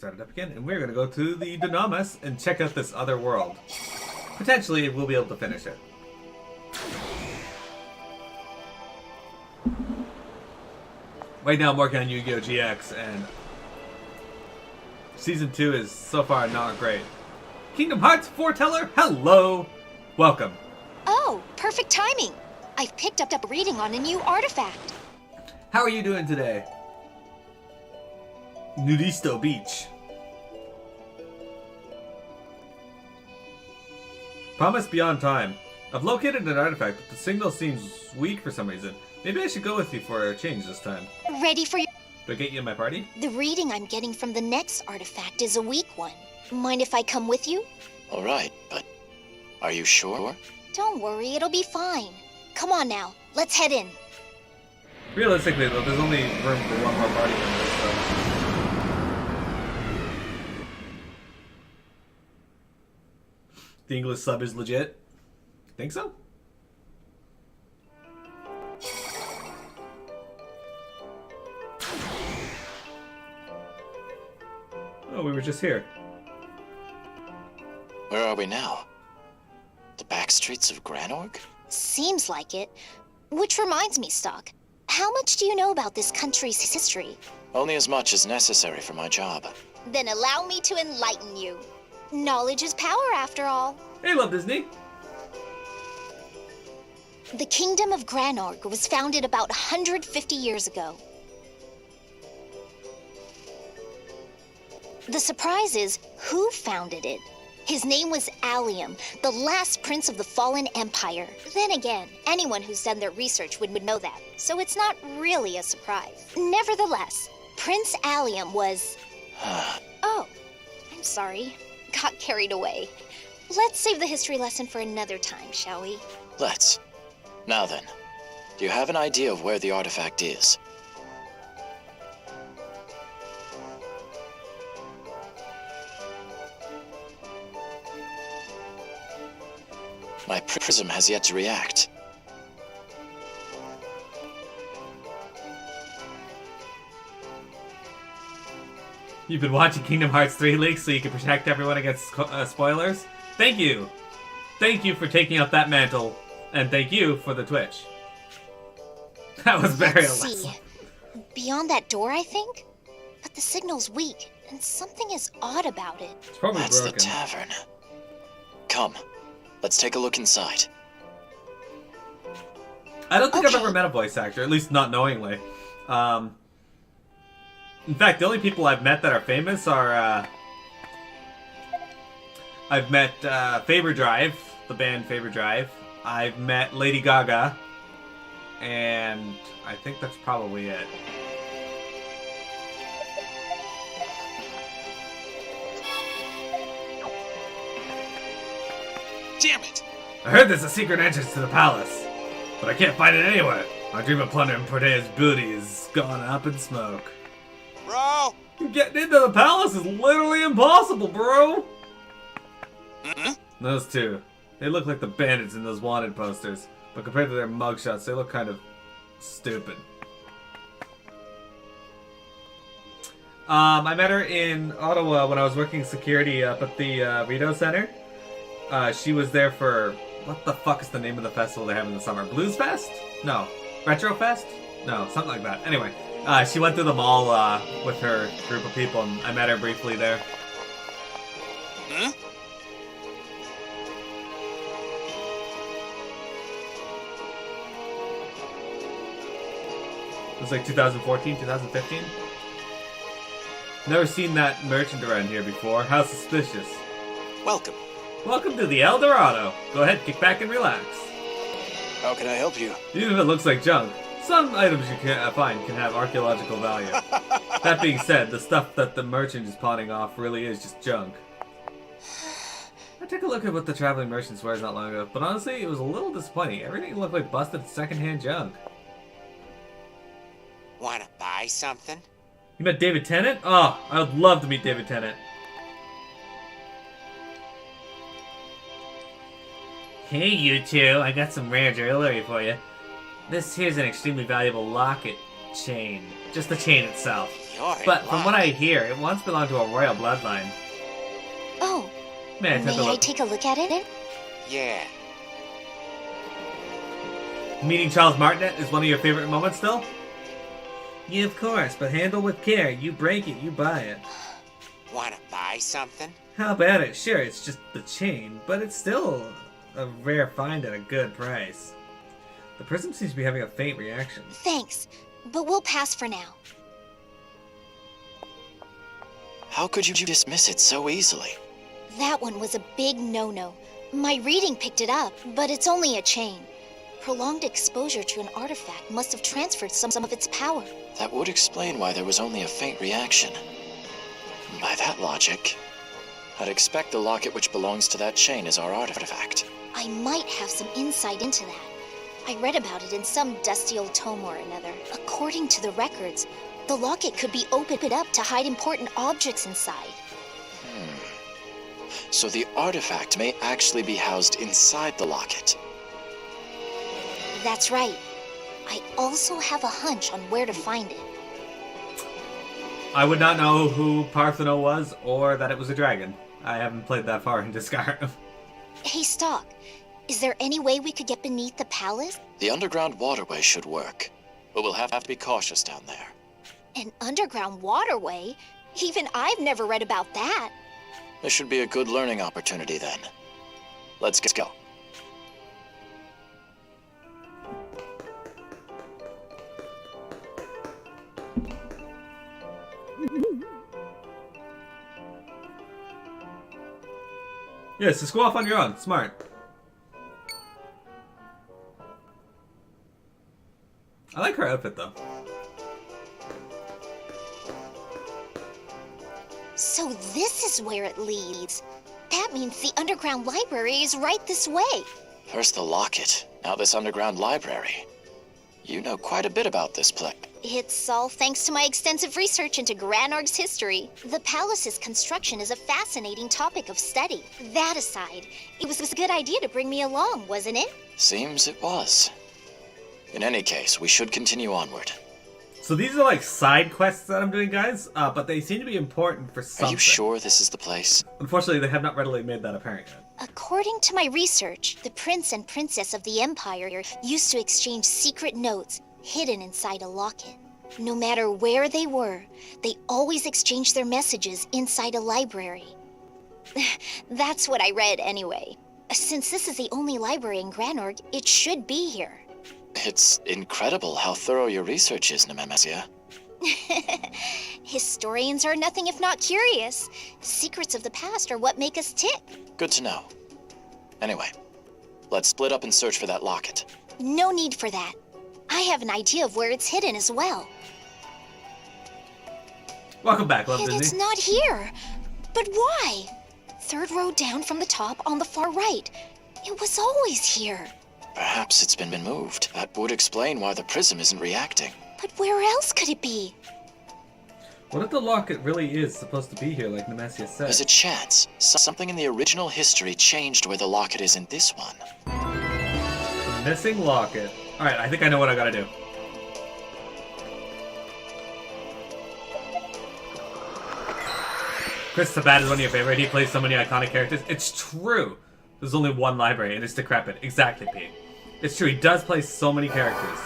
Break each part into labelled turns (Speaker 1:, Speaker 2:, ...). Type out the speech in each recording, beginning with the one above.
Speaker 1: start it up again, and we're going to go to the Dynamis and check out this other world. Potentially, we'll be able to finish it. Right now, I'm working on Yu-Gi-Oh! GX, and Season 2 is so far not great. Kingdom Hearts Foreteller, hello! Welcome.
Speaker 2: Oh, perfect timing. I've picked up a reading on a new artifact.
Speaker 1: How are you doing today? Nudisto Beach. Promise Beyond Time. I've located an artifact, but the signal seems weak for some reason. Maybe I should go with you for a change this time.
Speaker 2: Ready for your...
Speaker 1: Do I get you in my party?
Speaker 2: The reading I'm getting from the next artifact is a weak one. Mind if I come with you?
Speaker 3: All right, but are you sure?
Speaker 2: Don't worry, it'll be fine. Come on now, let's head in.
Speaker 1: Realistically, though, there's only room for one more party member, so... The English sub is legit? Think so? Oh, we were just here.
Speaker 3: Where are we now? The back streets of Granorg?
Speaker 2: Seems like it. Which reminds me, Stock. How much do you know about this country's history?
Speaker 3: Only as much as necessary for my job.
Speaker 2: Then allow me to enlighten you. Knowledge is power, after all.
Speaker 1: Hey, Love Disney!
Speaker 2: The Kingdom of Granorg was founded about 150 years ago. The surprise is, who founded it? His name was Allium, the last prince of the fallen empire. Then again, anyone who's done their research would know that, so it's not really a surprise. Nevertheless, Prince Allium was... Oh, I'm sorry. Got carried away. Let's save the history lesson for another time, shall we?
Speaker 3: Let's. Now then, do you have an idea of where the artifact is? My prism has yet to react.
Speaker 1: You've been watching Kingdom Hearts 3 leaks so you can protect everyone against spoilers? Thank you! Thank you for taking up that mantle, and thank you for the Twitch. That was very
Speaker 2: Let's see. Beyond that door, I think? But the signal's weak, and something is odd about it.
Speaker 1: It's probably
Speaker 3: That's
Speaker 1: broken.
Speaker 3: the tavern. Come, let's take a look inside.
Speaker 1: I don't think
Speaker 2: Okay.
Speaker 1: I've ever met a voice actor, at least not knowingly. In fact, the only people I've met that are famous are, I've met Faber Drive, the band Faber Drive. I've met Lady Gaga, and I think that's probably it.
Speaker 4: Damn it!
Speaker 1: I heard there's a secret entrance to the palace, but I can't find it anywhere. My dream of plundering Portea's booty is gone up in smoke.
Speaker 4: Bro!
Speaker 1: Getting into the palace is literally impossible, bro! Those two. They look like the bandits in those wanted posters, but compared to their mugshots, they look kind of stupid. I met her in Ottawa when I was working security up at the Rideau Center. She was there for... What the fuck is the name of the festival they have in the summer? Blues Fest? No. Retro Fest? No, something like that. Anyway, she went through the mall with her group of people, and I met her briefly there. It was like 2014, 2015. Never seen that merchant around here before. How suspicious.
Speaker 4: Welcome.
Speaker 1: Welcome to the El Dorado. Go ahead, kick back and relax.
Speaker 4: How can I help you?
Speaker 1: Even if it looks like junk, some items you can find can have archaeological value. That being said, the stuff that the merchant is pawning off really is just junk. I took a look at what the traveling merchants wears not long ago, but honestly, it was a little disappointing. Everything looked like busted secondhand junk.
Speaker 4: Wanna buy something?
Speaker 1: You met David Tennant? Oh, I would love to meet David Tennant. Hey, you two. I got some rare jewelry for you. This here's an extremely valuable locket chain. Just the chain itself.
Speaker 4: Story.
Speaker 1: But from what I hear, it once belonged to a royal bloodline.
Speaker 2: Oh,
Speaker 1: May I take a
Speaker 2: may I
Speaker 1: look?
Speaker 2: take a look at it?
Speaker 4: Yeah.
Speaker 1: Meeting Charles Martinet is one of your favorite moments still? Yeah, of course, but handle with care. You break it, you buy it.
Speaker 4: Wanna buy something?
Speaker 1: How about it? Sure, it's just the chain, but it's still a rare find at a good price. The prism seems to be having a faint reaction.
Speaker 2: Thanks, but we'll pass for now.
Speaker 3: How could you dismiss it so easily?
Speaker 2: That one was a big no-no. My reading picked it up, but it's only a chain. Prolonged exposure to an artifact must have transferred some of its power.
Speaker 3: That would explain why there was only a faint reaction. By that logic, I'd expect the locket which belongs to that chain is our artifact.
Speaker 2: I might have some insight into that. I read about it in some dusty old tome or another. According to the records, the locket could be opened up to hide important objects inside.
Speaker 3: So the artifact may actually be housed inside the locket.
Speaker 2: That's right. I also have a hunch on where to find it.
Speaker 1: I would not know who Partheno was or that it was a dragon. I haven't played that far into Skyrim.
Speaker 2: Hey, Stock, is there any way we could get beneath the palace?
Speaker 3: The underground waterway should work, but we'll have to be cautious down there.
Speaker 2: An underground waterway? Even I've never read about that.
Speaker 3: This should be a good learning opportunity then. Let's go.
Speaker 1: Yes, just go off on your own. Smart. I like her outfit though.
Speaker 2: So this is where it leads. That means the underground library is right this way.
Speaker 3: First the locket, now this underground library. You know quite a bit about this place.
Speaker 2: It's all thanks to my extensive research into Granorg's history. The palace's construction is a fascinating topic of study. That aside, it was a good idea to bring me along, wasn't it?
Speaker 3: Seems it was. In any case, we should continue onward.
Speaker 1: So these are like side quests that I'm doing, guys, but they seem to be important for something.
Speaker 3: Are you sure this is the place?
Speaker 1: Unfortunately, they have not readily made that apparent yet.
Speaker 2: According to my research, the prince and princess of the Empire used to exchange secret notes hidden inside a locket. No matter where they were, they always exchanged their messages inside a library. That's what I read anyway. Since this is the only library in Granorg, it should be here.
Speaker 3: It's incredible how thorough your research is, Nemesia.
Speaker 2: Historians are nothing if not curious. Secrets of the past are what make us tick.
Speaker 3: Good to know. Anyway, let's split up and search for that locket.
Speaker 2: No need for that. I have an idea of where it's hidden as well.
Speaker 1: Welcome back, Love
Speaker 2: And it's
Speaker 1: Disney.
Speaker 2: not here. But why? Third row down from the top on the far right. It was always here.
Speaker 3: Perhaps it's been moved. That would explain why the prism isn't reacting.
Speaker 2: But where else could it be?
Speaker 1: What if the locket really is supposed to be here, like Nemesia said?
Speaker 3: There's a chance something in the original history changed where the locket is in this one.
Speaker 1: The missing locket. Alright, I think I know what I gotta do. Chris Sabat is one of your favorite. He plays so many iconic characters. It's true. There's only one library, and it's decrepit. Exactly, Pete. It's true. He does play so many characters.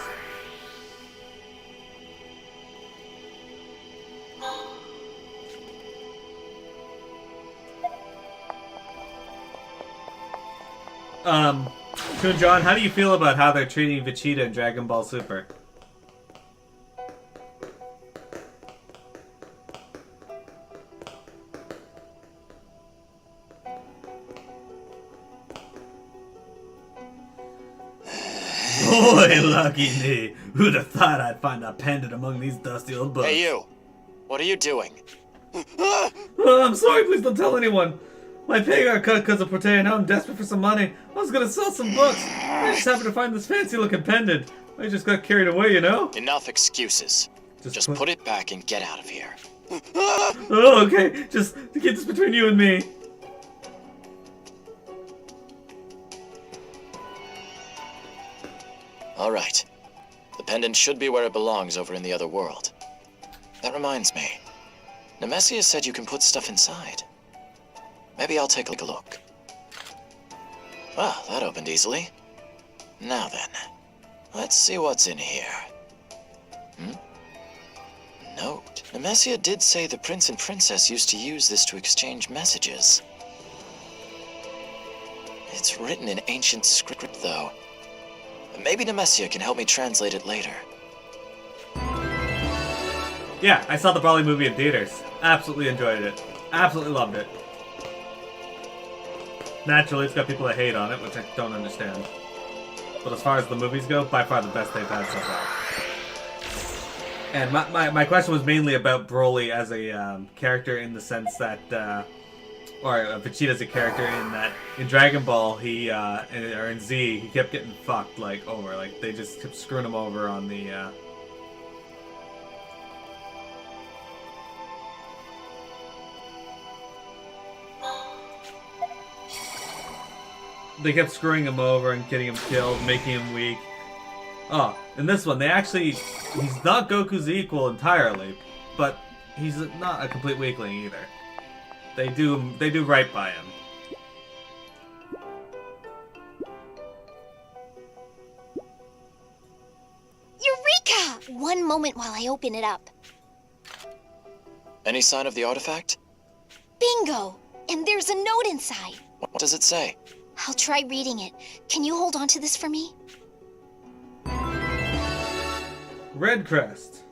Speaker 1: Toon John, how do you feel about how they're treating Vegeta in Dragon Ball Super? Boy, lucky me. Who'd have thought I'd find a pendant among these dusty old books?
Speaker 3: Hey, you! What are you doing?
Speaker 1: Oh, I'm sorry, please don't tell anyone. My pay got cut because of Protea, and now I'm desperate for some money. I was gonna sell some books. I just happened to find this fancy looking pendant. I just got carried away, you know?
Speaker 3: Enough excuses. Just put it back and get out of here.
Speaker 1: Oh, okay. Just to keep this between you and me.
Speaker 3: All right. The pendant should be where it belongs over in the other world. That reminds me. Nemesia said you can put stuff inside. Maybe I'll take a look. Well, that opened easily. Now then, let's see what's in here. Note. Nemesia did say the prince and princess used to use this to exchange messages. It's written in ancient script, though. Maybe Nemesia can help me translate it later.
Speaker 1: Yeah, I saw the Brawley movie in theaters. Absolutely enjoyed it. Absolutely loved it. Naturally, it's got people that hate on it, which I don't understand. But as far as the movies go, by far the best they've had so far. And my question was mainly about Broly as a character in the sense that, or Vegeta's a character in that in Dragon Ball or in Z he kept getting fucked over, they just kept screwing him over on the. They kept screwing him over and getting him killed, making him weak. Oh, in this one, he's not Goku's equal entirely, but he's not a complete weakling either. They do right by him.
Speaker 2: Eureka! One moment while I open it up.
Speaker 3: Any sign of the artifact?
Speaker 2: Bingo! And there's a note inside.
Speaker 3: What does it say?
Speaker 2: I'll try reading it. Can you hold on to this for me?
Speaker 1: Red Crest.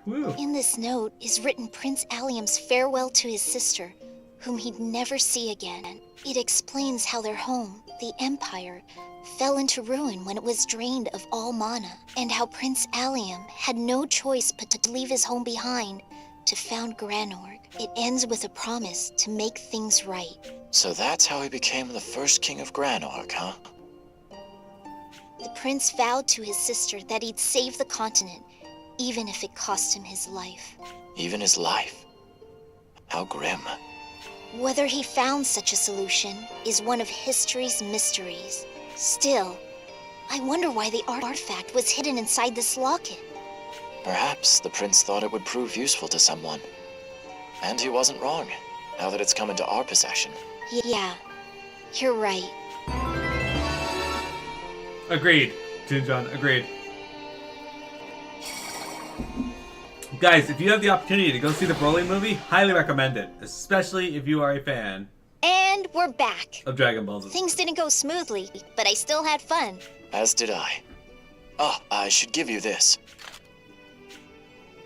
Speaker 1: Woo.
Speaker 2: In this note is written Prince Allium's farewell to his sister, whom he'd never see again. It explains how their home, the Empire, fell into ruin when it was drained of all mana, and how Prince Allium had no choice but to leave his home behind to found Granorg. It ends with a promise to make things right.
Speaker 3: So that's how he became the first king of Granorg, huh?
Speaker 2: The prince vowed to his sister that he'd save the continent, even if it cost him his life.
Speaker 3: Even his life? How grim.
Speaker 2: Whether he found such a solution is one of history's mysteries. Still, I wonder why the artifact was hidden inside this locket.
Speaker 3: Perhaps the prince thought it would prove useful to someone. And he wasn't wrong, now that it's come into our possession.
Speaker 2: Yeah, you're right.
Speaker 1: Agreed, Junjun, agreed. Guys, if you have the opportunity to go see the Broly movie, highly recommend it, especially if you are a fan
Speaker 2: And we're back.
Speaker 1: of Dragon Ball Z.
Speaker 2: Things didn't go smoothly, but I still had fun.
Speaker 3: As did I. Oh, I should give you this.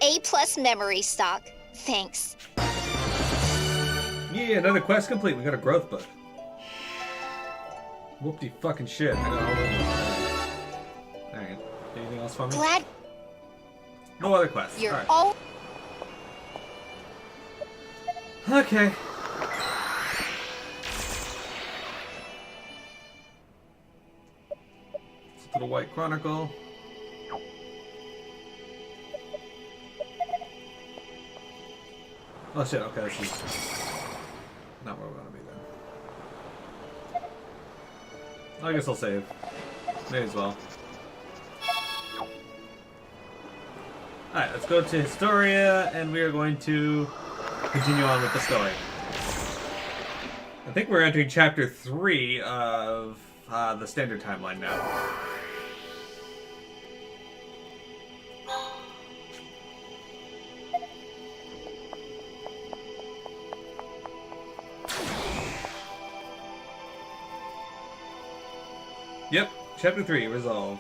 Speaker 2: A+ memory stock. Thanks.
Speaker 1: Yeah, another quest complete. We got a growth book. Whoop-de fucking shit. I got all of them. Alright. Anything else for me?
Speaker 2: Glad
Speaker 1: No other quests.
Speaker 2: you're
Speaker 1: Alright.
Speaker 2: all...
Speaker 1: Okay. Let's go to the White Chronicle. Oh shit, okay, this is not where we're gonna be then. I guess I'll save. May as well. Alright, let's go to Historia, and we are going to continue on with the story. I think we're entering chapter 3 of the standard timeline now. Yep, chapter 3, resolve.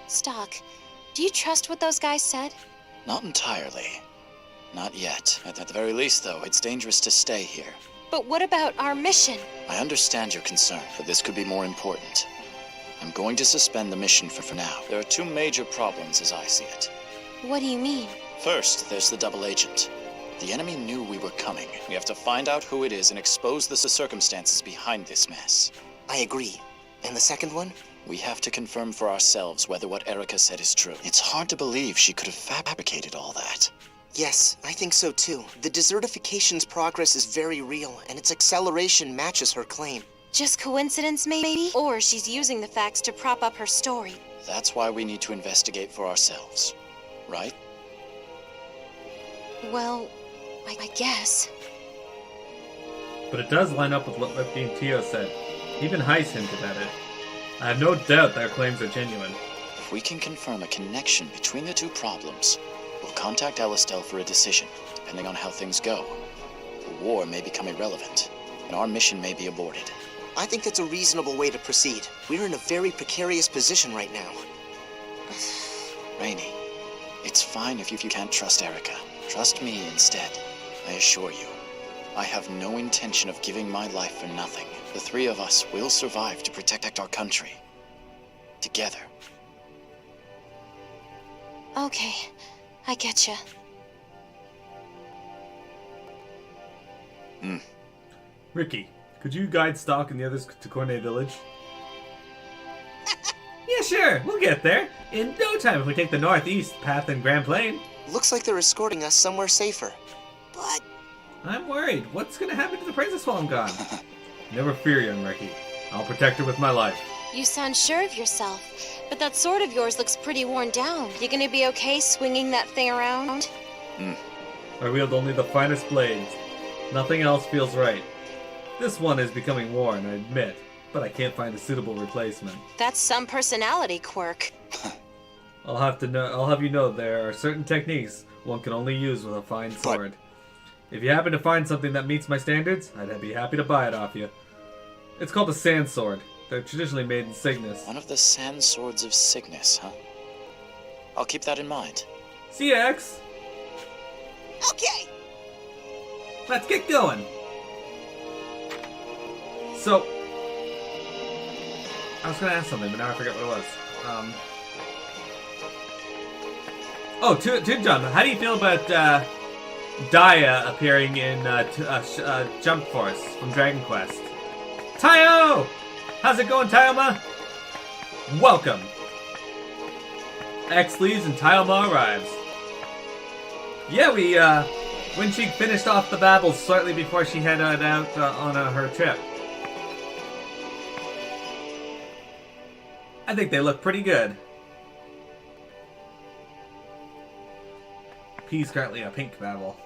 Speaker 2: Stock, do you trust what those guys said?
Speaker 3: Not entirely. Not yet. At the very least, though, it's dangerous to stay here.
Speaker 2: But what about our mission?
Speaker 3: I understand your concern, but this could be more important. I'm going to suspend the mission for now. There are two major problems as I see it.
Speaker 2: What do you mean?
Speaker 3: First, there's the double agent. The enemy knew we were coming. We have to find out who it is and expose the circumstances behind this mess.
Speaker 5: I agree. And the second one?
Speaker 3: We have to confirm for ourselves whether what Erica said is true. It's hard to believe she could have fabricated all that.
Speaker 5: Yes, I think so too. The desertification's progress is very real, and its acceleration matches her claim.
Speaker 6: Just coincidence, maybe? Or she's using the facts to prop up her story.
Speaker 3: That's why we need to investigate for ourselves, right?
Speaker 6: Well, I guess.
Speaker 1: But it does line up with what Lefty and Tio said. Even Heist hinted at it. I have no doubt their claims are genuine.
Speaker 3: If we can confirm a connection between the two problems, we'll contact Elistel for a decision. Depending on how things go, the war may become irrelevant, and our mission may be aborted.
Speaker 5: I think that's a reasonable way to proceed. We're in a very precarious position right now.
Speaker 3: Rainy, it's fine if you can't trust Erica. Trust me instead. I assure you, I have no intention of giving my life for nothing. The three of us will survive to protect our country. Together.
Speaker 6: Okay, I getcha.
Speaker 1: Ricky, could you guide Stock and the others to Cornet Village? Yeah, sure. We'll get there. In no time if we take the northeast path in Grand Plain.
Speaker 5: Looks like they're escorting us somewhere safer. But
Speaker 1: I'm worried. What's gonna happen to the princess while I'm gone? Never fear, young Ricky. I'll protect her with my life.
Speaker 6: You sound sure of yourself, but that sword of yours looks pretty worn down. You gonna be okay swinging that thing around?
Speaker 1: I wield only the finest blades. Nothing else feels right. This one is becoming worn, I admit, but I can't find a suitable replacement.
Speaker 6: That's some personality quirk.
Speaker 1: I'll have you know there are certain techniques one can only use with a fine sword. If you happen to find something that meets my standards, I'd be happy to buy it off you. It's called a sand sword. They're traditionally made in Cygnus.
Speaker 3: One of the sand swords of Cygnus, huh? I'll keep that in mind.
Speaker 1: See ya, X.
Speaker 5: okay.
Speaker 1: Let's get going. So, I was gonna ask something, but now I forget what it was. John, how do you feel about Daya appearing in Jump Force from Dragon Quest? Tayo! How's it going, Tayoma? Welcome. X leaves and Tayoma arrives. Yeah, when she finished off the babble slightly before she headed out on her trip. I think they look pretty good. P's currently a pink babble.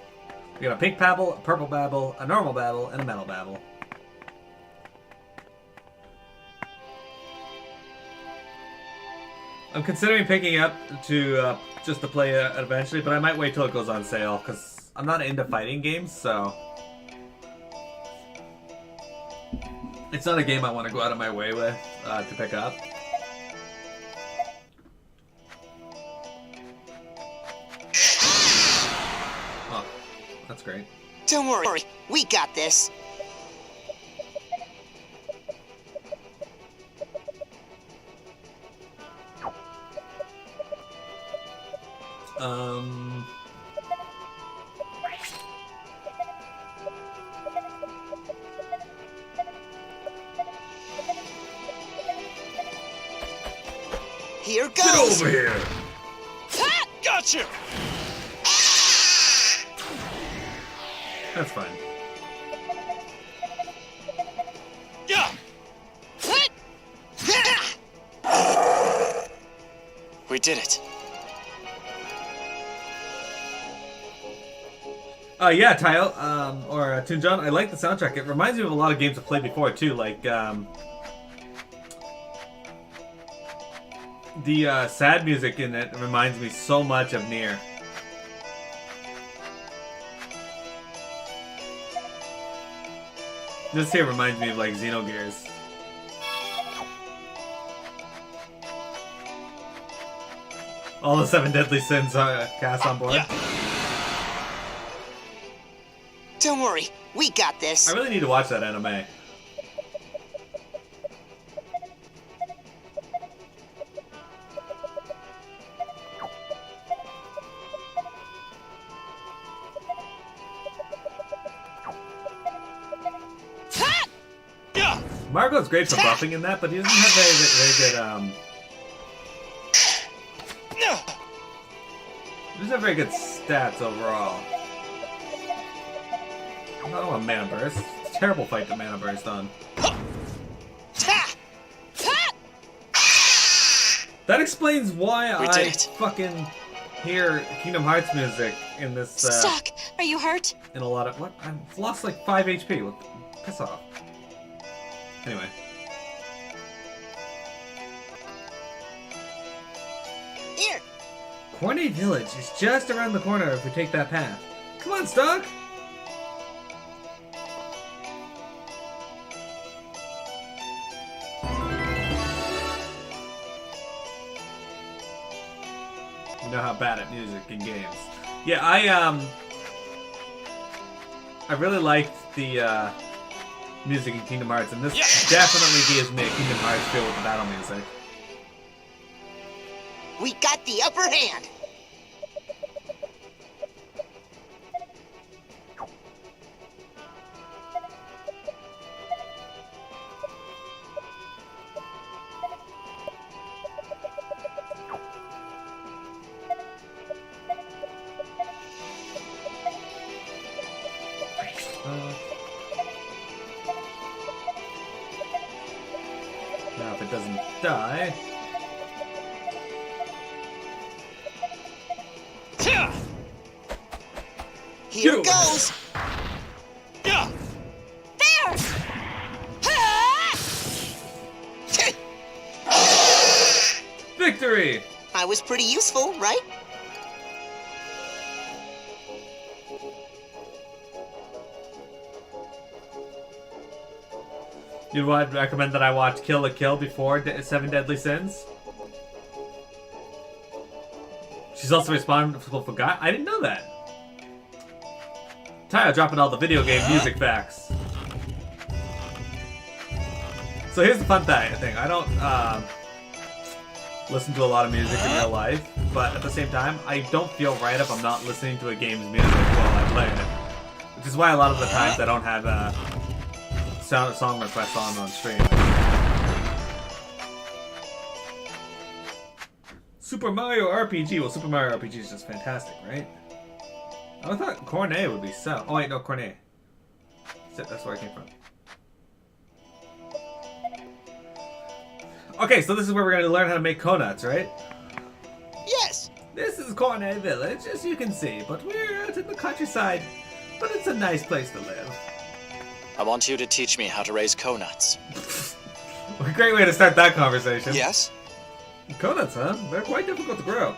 Speaker 1: We got a pink babble, a purple babble, a normal babble, and a metal babble. I'm considering picking up to just to play it eventually, but I might wait till it goes on sale because I'm not into fighting games, so it's not a game I want to go out of my way with to pick up. Oh, that's great.
Speaker 5: Don't worry, we got this. Here goes!
Speaker 1: Get over here!
Speaker 3: Gotcha!
Speaker 1: That's fine.
Speaker 3: Yeah! We did it.
Speaker 1: Yeah, Tayo, or Toonjon, I like the soundtrack. It reminds me of a lot of games I've played before, too, like, the sad music in it reminds me so much of Nier. This here reminds me of, like, Xenogears. All the 7 Deadly Sins cast on board.
Speaker 3: Yeah.
Speaker 5: Don't worry, we got this.
Speaker 1: I really need to watch that anime.
Speaker 3: Yeah!
Speaker 1: Margot's great for buffing in that, but he doesn't have very good, he doesn't have very good stats overall. I don't want Mana Burst. It's a terrible fight to Mana Burst on. That explains why I fucking hear Kingdom Hearts music in this.
Speaker 6: Stuck. Are you hurt?
Speaker 1: In a lot of what? I've lost like 5 HP. What? Piss off. Anyway.
Speaker 5: Here.
Speaker 1: Cornet Village is just around the corner if we take that path. Come on, Stuck. You know how bad at music in games. Yeah, I really liked the music in Kingdom Hearts, and this definitely gives me a Kingdom Hearts feel with the battle music.
Speaker 5: We got the upper hand.
Speaker 1: Now, if it doesn't die.
Speaker 5: Here goes.
Speaker 6: There!
Speaker 1: Victory!
Speaker 5: I was pretty useful, right?
Speaker 1: You'd recommend that I watch Kill la Kill before 7 Deadly Sins? She's also responsible for God. I didn't know that. Taya dropping all the video game music facts. So here's the fun thing. I don't listen to a lot of music in real life, but at the same time, I don't feel right if I'm not listening to a game's music while I play it. Which is why a lot of the times I don't have song requests on stream. Super Mario RPG. Well, Super Mario RPG is just fantastic, right? I thought Cornet would be so. Oh wait, no, Cornet. That's where I came from. Okay, so this is where we're going to learn how to make conuts, right?
Speaker 5: Yes.
Speaker 1: This is Cornet Village, as you can see, but we're out in the countryside. But it's a nice place to live.
Speaker 3: I want you to teach me how to raise conuts.
Speaker 1: A great way to start that conversation.
Speaker 5: Yes.
Speaker 1: Conuts, huh? They're quite difficult to grow.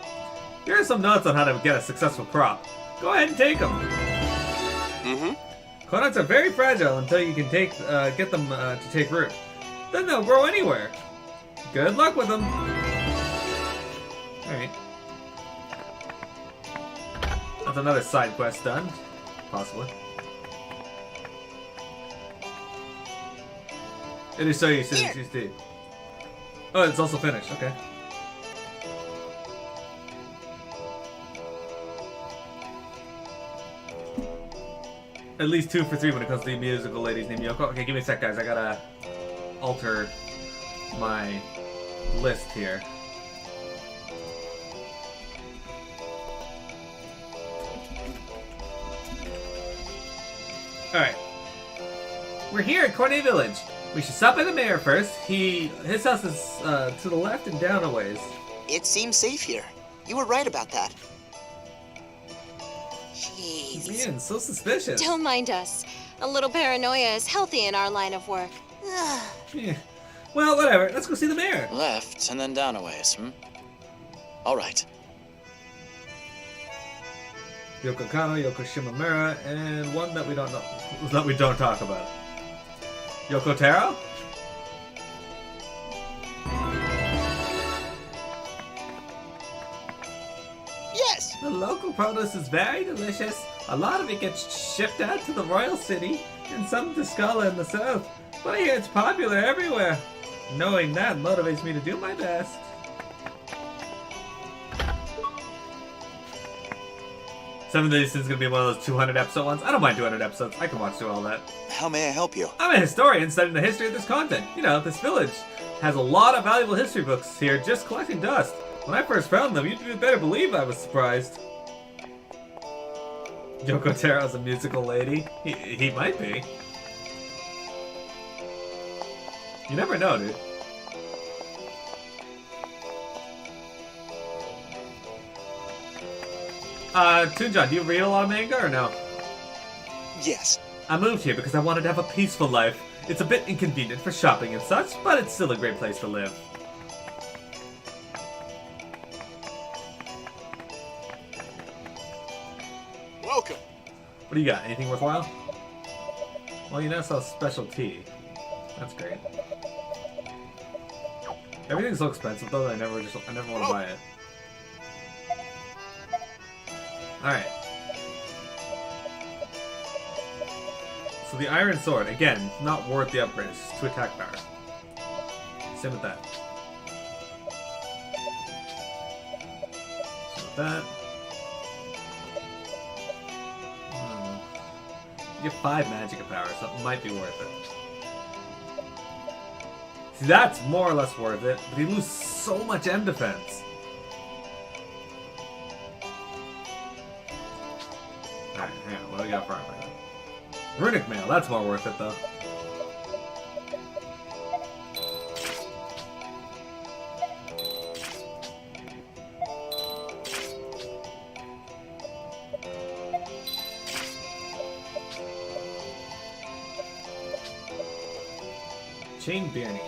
Speaker 1: Here are some notes on how to get a successful crop. Go ahead and take them.
Speaker 5: Mm-hmm.
Speaker 1: Conuts are very fragile until you can get them to take root. Then they'll grow anywhere. Good luck with them. Alright. That's another side quest done. Possibly. It is so you see. Oh, it's also finished. Okay. At least 2 for 3 when it comes to the musical ladies named Yoko. Okay, give me a sec, guys. I gotta alter my list here. Alright. We're here at Cornet Village. We should stop by the mayor first. His house is to the left and down a ways.
Speaker 5: It seems safe here. You were right about that. Jeez.
Speaker 1: Man, so suspicious.
Speaker 6: Don't mind us. A little paranoia is healthy in our line of work.
Speaker 1: Yeah. Well, whatever. Let's go see the mayor.
Speaker 3: Left and then down a ways, All right.
Speaker 1: Yoko Kano, Yoko Shimamura, and one that we don't know, that we don't talk about. Yoko Taro?
Speaker 5: Yes.
Speaker 1: The local produce is very delicious. A lot of it gets shipped out to the royal city and some to Scala in the south. But I hear it's popular everywhere. Knowing that motivates me to do my best. Some of this is going to be one of those 200 episode ones. I don't mind 200 episodes. I can watch through all that.
Speaker 7: How may I help you?
Speaker 1: I'm a historian studying the history of this continent. You know, this village has a lot of valuable history books here just collecting dust. When I first found them, you'd better believe I was surprised. Yoko Taro's a musical lady? He might be. You never know, dude. Toonjon, do you read a lot of manga or no?
Speaker 5: Yes.
Speaker 1: I moved here because I wanted to have a peaceful life. It's a bit inconvenient for shopping and such, but it's still a great place to live.
Speaker 5: Welcome.
Speaker 1: What do you got? Anything worthwhile? Well, you know, sell special tea. That's great. Everything's so expensive though that I never want to buy it. Alright. So the iron sword, again, not worth the upgrade, it's just 2 attack power. Same with that. Same with that. You get 5 magic power, so it might be worth it. See, that's more or less worth it, but you lose so much M defense. Alright, hang on, what do we got for armor? Runic mail, that's more worth it though. Chain Bearney.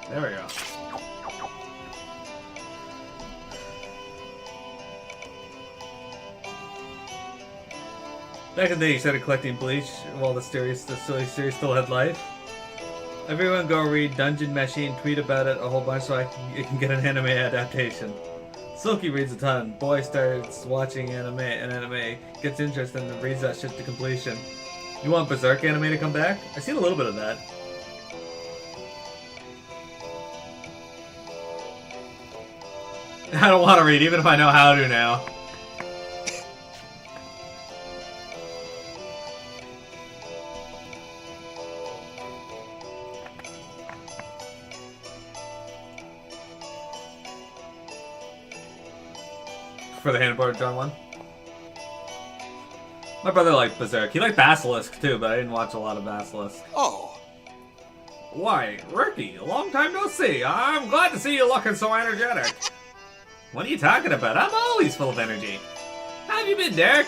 Speaker 1: There we go. Back in the day, you started collecting bleach while the silly series still had life. Everyone go read Dungeon Meshi and tweet about it a whole bunch so it can get an anime adaptation. Silky reads a ton. Boy starts watching anime, gets interested and reads that shit to completion. You want Berserk anime to come back? I've seen a little bit of that. I don't want to read, even if I know how to now. For the Hanna-Barbera John one. My brother liked Berserk. He liked Basilisk too, but I didn't watch a lot of Basilisk.
Speaker 5: Oh.
Speaker 1: Why, Ricky, long time no see. I'm glad to see you looking so energetic. What are you talking about? I'm always full of energy. How have you been, Derek?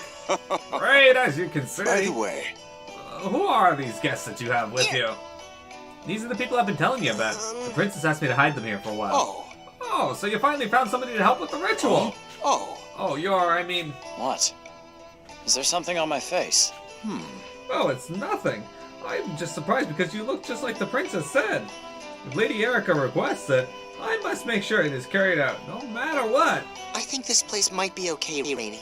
Speaker 1: Great, as you can see.
Speaker 5: By the way,
Speaker 1: Who are these guests that you have with you? These are the people I've been telling you about. The princess asked me to hide them here for a while.
Speaker 5: oh.
Speaker 1: Oh, so you finally found somebody to help with the ritual.
Speaker 5: Oh.
Speaker 1: Oh, I mean...
Speaker 3: What? Is there something on my face?
Speaker 1: Oh, it's nothing. I'm just surprised because you look just like the princess said. If Lady Erica requests it, I must make sure it is carried out, no matter what.
Speaker 5: I think this place might be okay, Rainy.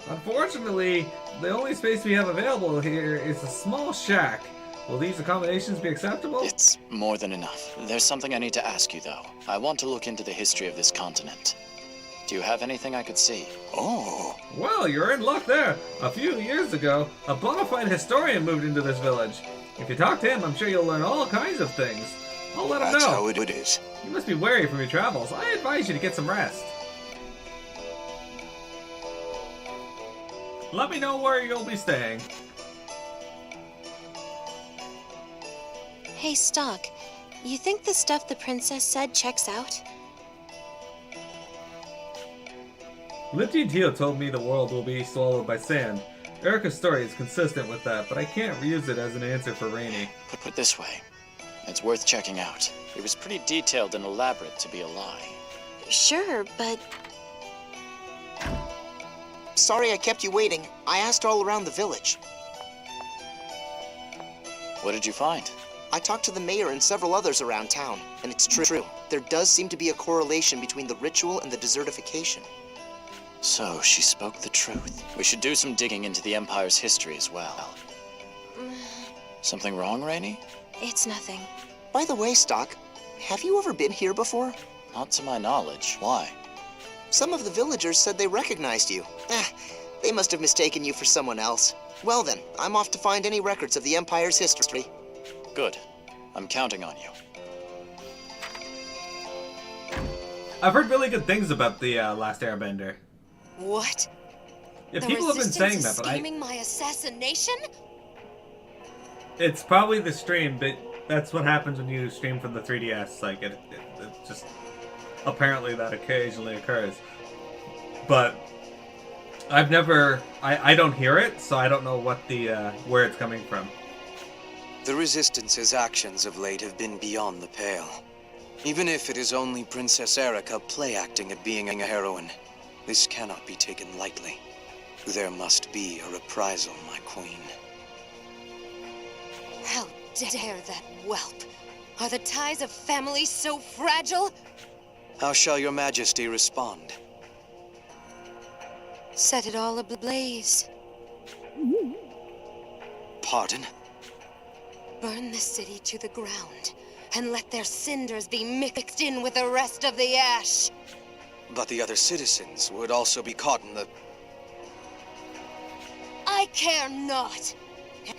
Speaker 1: Unfortunately, the only space we have available here is a small shack. Will these accommodations be acceptable?
Speaker 3: It's more than enough. There's something I need to ask you, though. I want to look into the history of this continent. Do you have anything I could see?
Speaker 5: Oh.
Speaker 1: Well, you're in luck there. A few years ago, a bona fide historian moved into this village. If you talk to him, I'm sure you'll learn all kinds of things. I'll let him
Speaker 5: That's
Speaker 1: know.
Speaker 5: how it is.
Speaker 1: You must be wary from your travels. I advise you to get some rest. Let me know where you'll be staying.
Speaker 6: Hey, Stock, you think the stuff the princess said checks out?
Speaker 1: Lipty Teal told me the world will be swallowed by sand. Erica's story is consistent with that, but I can't use it as an answer for Rainey.
Speaker 3: Put it this way, it's worth checking out. It was pretty detailed and elaborate to be a lie.
Speaker 6: Sure, but
Speaker 5: Sorry I kept you waiting. I asked all around the village.
Speaker 3: What did you find?
Speaker 5: I talked to the mayor and several others around town, and it's true. There does seem to be a correlation between the ritual and the desertification.
Speaker 3: So, she spoke the truth. We should do some digging into the Empire's history as well. Something wrong, Rainey?
Speaker 6: it's nothing.
Speaker 5: By the way, Stock, have you ever been here before?
Speaker 3: Not to my knowledge. Why?
Speaker 5: Some of the villagers said they recognized you. They must have mistaken you for someone else. Well then, I'm off to find any records of the Empire's history.
Speaker 3: Good. I'm counting on you.
Speaker 1: I've heard really good things about the Last Airbender.
Speaker 7: What?
Speaker 1: Yeah,
Speaker 7: The
Speaker 1: people have been saying
Speaker 7: Resistance
Speaker 1: that,
Speaker 7: is
Speaker 1: but
Speaker 7: scheming my assassination?
Speaker 1: it's probably the stream, but that's what happens when you stream from the 3DS. Like, it just... Apparently that occasionally occurs. But I've never... I don't hear it, so I don't know what the where it's coming from.
Speaker 8: The Resistance's actions of late have been beyond the pale. Even if it is only Princess Erica play-acting at being a heroine, this cannot be taken lightly. There must be a reprisal, my queen.
Speaker 7: How dare that whelp? Are the ties of family so fragile?
Speaker 8: How shall your majesty respond?
Speaker 7: Set it all ablaze.
Speaker 8: Pardon?
Speaker 7: Burn the city to the ground, and let their cinders be mixed in with the rest of the ash.
Speaker 8: But the other citizens would also be caught in the...
Speaker 7: I care not.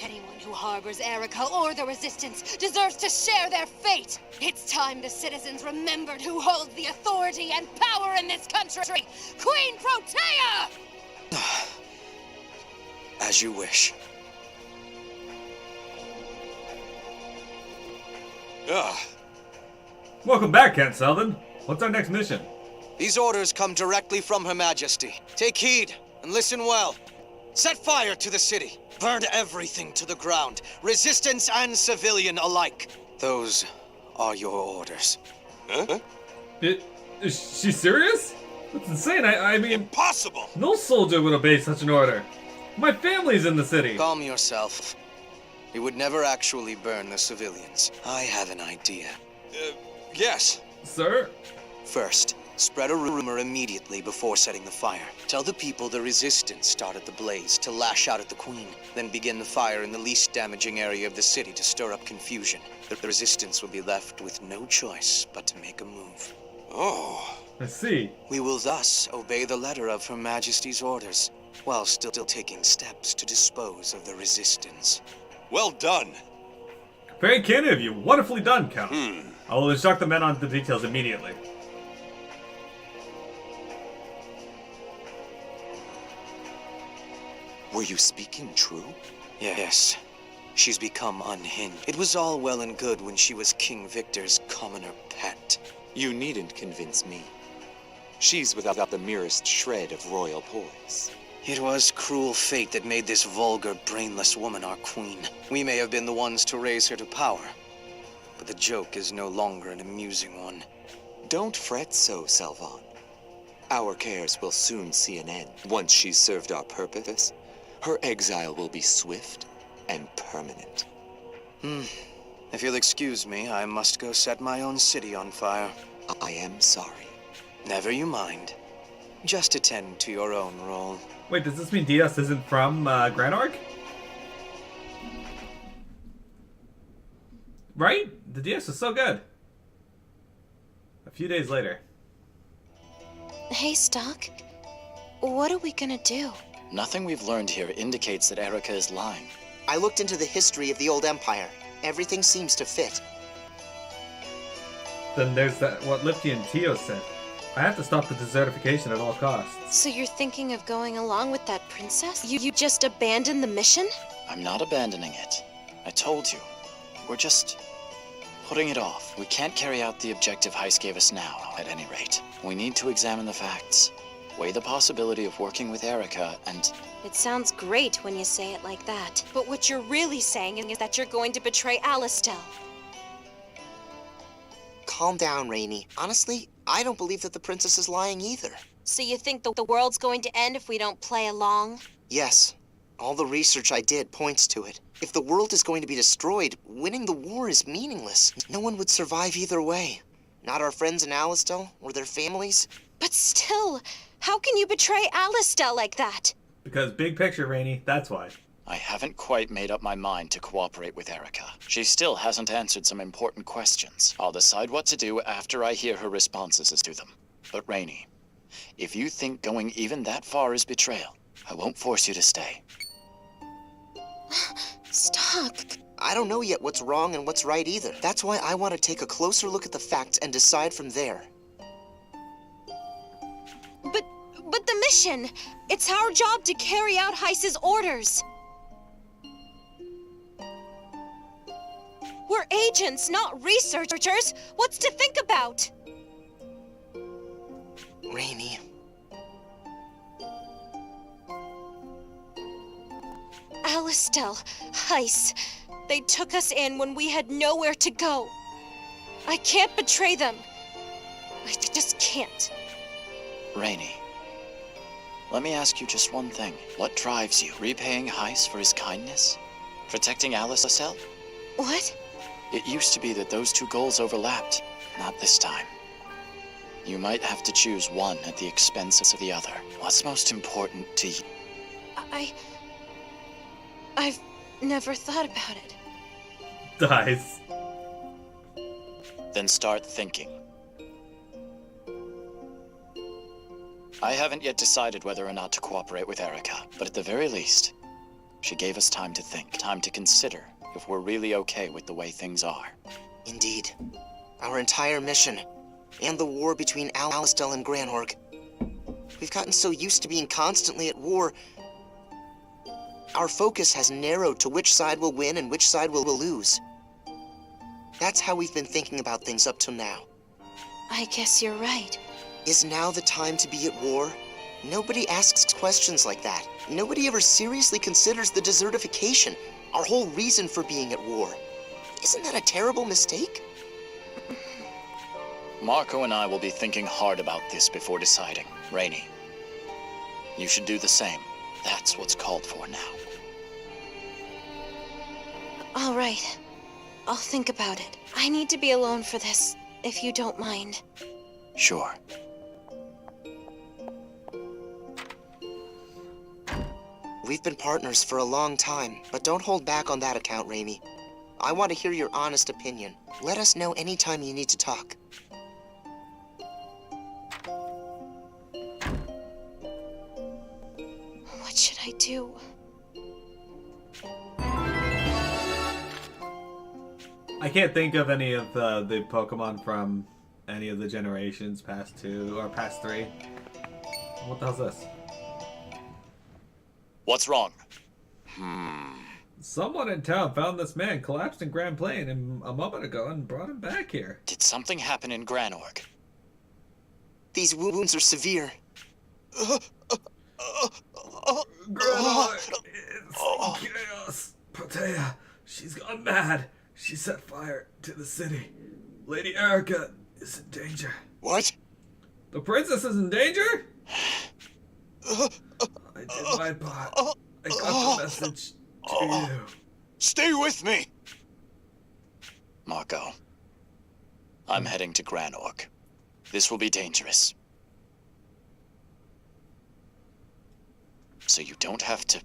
Speaker 7: Anyone who harbors Erica or the Resistance deserves to share their fate. It's time the citizens remembered who holds the authority and power in this country. Queen Protea!
Speaker 8: As you wish.
Speaker 1: Welcome back, Kent Selden. What's our next mission?
Speaker 8: These orders come directly from Her Majesty. Take heed and listen well. Set fire to the city. Burn everything to the ground. Resistance and civilian alike. Those are your orders.
Speaker 9: Huh?
Speaker 1: Is she serious? That's insane. I mean,
Speaker 9: Impossible!
Speaker 1: no soldier would obey such an order. My family's in the city.
Speaker 8: Calm yourself. You would never actually burn the civilians. I have an idea.
Speaker 9: Yes.
Speaker 1: Sir?
Speaker 8: First, spread a rumor immediately before setting the fire. Tell the people the Resistance started the blaze to lash out at the Queen. Then begin the fire in the least damaging area of the city to stir up confusion. The Resistance will be left with no choice but to make a move.
Speaker 9: Oh.
Speaker 1: I see.
Speaker 8: We will thus obey the letter of Her Majesty's orders, while still taking steps to dispose of the Resistance.
Speaker 9: Well done.
Speaker 1: Very candid of you. Wonderfully done, Count. I will instruct the men on the details immediately.
Speaker 9: Were you speaking true?
Speaker 8: Yes. She's become unhinged. It was all well and good when she was King Victor's commoner pet.
Speaker 10: You needn't convince me. She's without the merest shred of royal poise.
Speaker 8: It was cruel fate that made this vulgar, brainless woman our queen. We may have been the ones to raise her to power, but the joke is no longer an amusing one.
Speaker 10: Don't fret so, Salvan. Our cares will soon see an end. Once she's served our purpose, her exile will be swift and permanent.
Speaker 8: If you'll excuse me, I must go set my own city on fire.
Speaker 10: I am sorry.
Speaker 8: Never you mind. Just attend to your own role.
Speaker 1: Wait, does this mean DS isn't from Granorg? Right? The DS is so good. A few days later.
Speaker 6: Hey, Stock. What are we gonna do?
Speaker 3: Nothing we've learned here indicates that Erica is lying.
Speaker 5: I looked into the history of the old empire. Everything seems to fit.
Speaker 1: Then there's that what Lifty and Tio said. I have to stop the desertification at all costs.
Speaker 6: So you're thinking of going along with that princess? You just abandoned the mission?
Speaker 3: I'm not abandoning it. I told you. We're just putting it off. We can't carry out the objective Heist gave us now, at any rate. We need to examine the facts. Weigh the possibility of working with Erica and...
Speaker 6: It sounds great when you say it like that. But what you're really saying is that you're going to betray Alistel.
Speaker 5: Calm down, Rainy. Honestly, I don't believe that the princess is lying either.
Speaker 6: So you think the world's going to end if we don't play along?
Speaker 5: Yes. All the research I did points to it. If the world is going to be destroyed, winning the war is meaningless. No one would survive either way. Not our friends in Alistel or their families.
Speaker 6: But still, how can you betray Alistel like that?
Speaker 1: Because big picture, Rainy, that's why.
Speaker 3: I haven't quite made up my mind to cooperate with Erica. She still hasn't answered some important questions. I'll decide what to do after I hear her responses to them. But Rainy, if you think going even that far is betrayal, I won't force you to stay.
Speaker 6: Stop.
Speaker 5: I don't know yet what's wrong and what's right either. That's why I want to take a closer look at the facts and decide from there.
Speaker 6: But the mission! It's our job to carry out Heiss's orders. We're agents, not researchers. What's to think about?
Speaker 5: Rainy.
Speaker 6: Alistel, Heiss, they took us in when we had nowhere to go. I can't betray them. I just can't.
Speaker 3: Rainy, let me ask you just one thing. What drives you? Repaying Heiss for his kindness? Protecting Alistel?
Speaker 6: What?
Speaker 3: It used to be that those two goals overlapped. Not this time. You might have to choose one at the expense of the other. What's most important to you?
Speaker 6: I've never thought about it.
Speaker 1: Dies.
Speaker 3: Then start thinking. I haven't yet decided whether or not to cooperate with Erica, but at the very least, she gave us time to think, time to consider if we're really okay with the way things are.
Speaker 5: Indeed. Our entire mission, and the war between Alistel and Granorg. We've gotten so used to being constantly at war, our focus has narrowed to which side will win and which side will lose. That's how we've been thinking about things up till now.
Speaker 6: I guess you're right.
Speaker 5: Is now the time to be at war? Nobody asks questions like that. Nobody ever seriously considers the desertification, our whole reason for being at war. Isn't that a terrible mistake?
Speaker 3: Marco and I will be thinking hard about this before deciding. Rainy, you should do the same. That's what's called for now.
Speaker 6: All right. I'll think about it. I need to be alone for this, if you don't mind.
Speaker 3: Sure.
Speaker 5: We've been partners for a long time, but don't hold back on that account, Raimi. I want to hear your honest opinion. Let us know anytime you need to talk.
Speaker 6: What should I do?
Speaker 1: I can't think of any of the Pokemon from any of the generations past 2 or past 3. What the hell's this?
Speaker 3: What's wrong?
Speaker 1: Someone in town found this man collapsed in Grand Plain a moment ago and brought him back here.
Speaker 3: Did something happen in Granorg?
Speaker 5: These wounds are severe.
Speaker 1: Granorg is in chaos. Protea, she's gone mad. She set fire to the city. Lady Erica is in danger.
Speaker 5: What?
Speaker 1: The princess is in danger? I did my part. I got the message to you.
Speaker 9: Stay with me!
Speaker 3: Marco, I'm heading to Granorg. This will be dangerous. So you don't have to...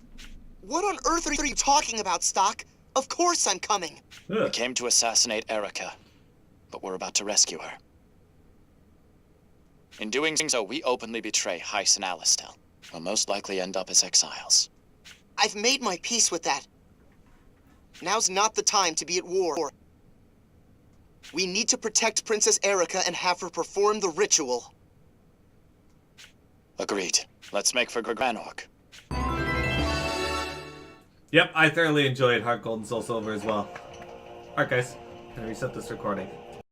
Speaker 5: What on earth are you talking about, Stock? Of course I'm coming.
Speaker 3: We came to assassinate Erica, but we're about to rescue her. In doing so, we openly betray Heiss and Alistel. We'll most likely end up as exiles.
Speaker 5: I've made my peace with that. Now's not the time to be at war. We need to protect Princess Erica and have her perform the ritual.
Speaker 3: Agreed. Let's make for Granorg.
Speaker 1: Yep, I thoroughly enjoyed Heart Gold and Soul Silver as well. Alright guys, gonna reset this recording.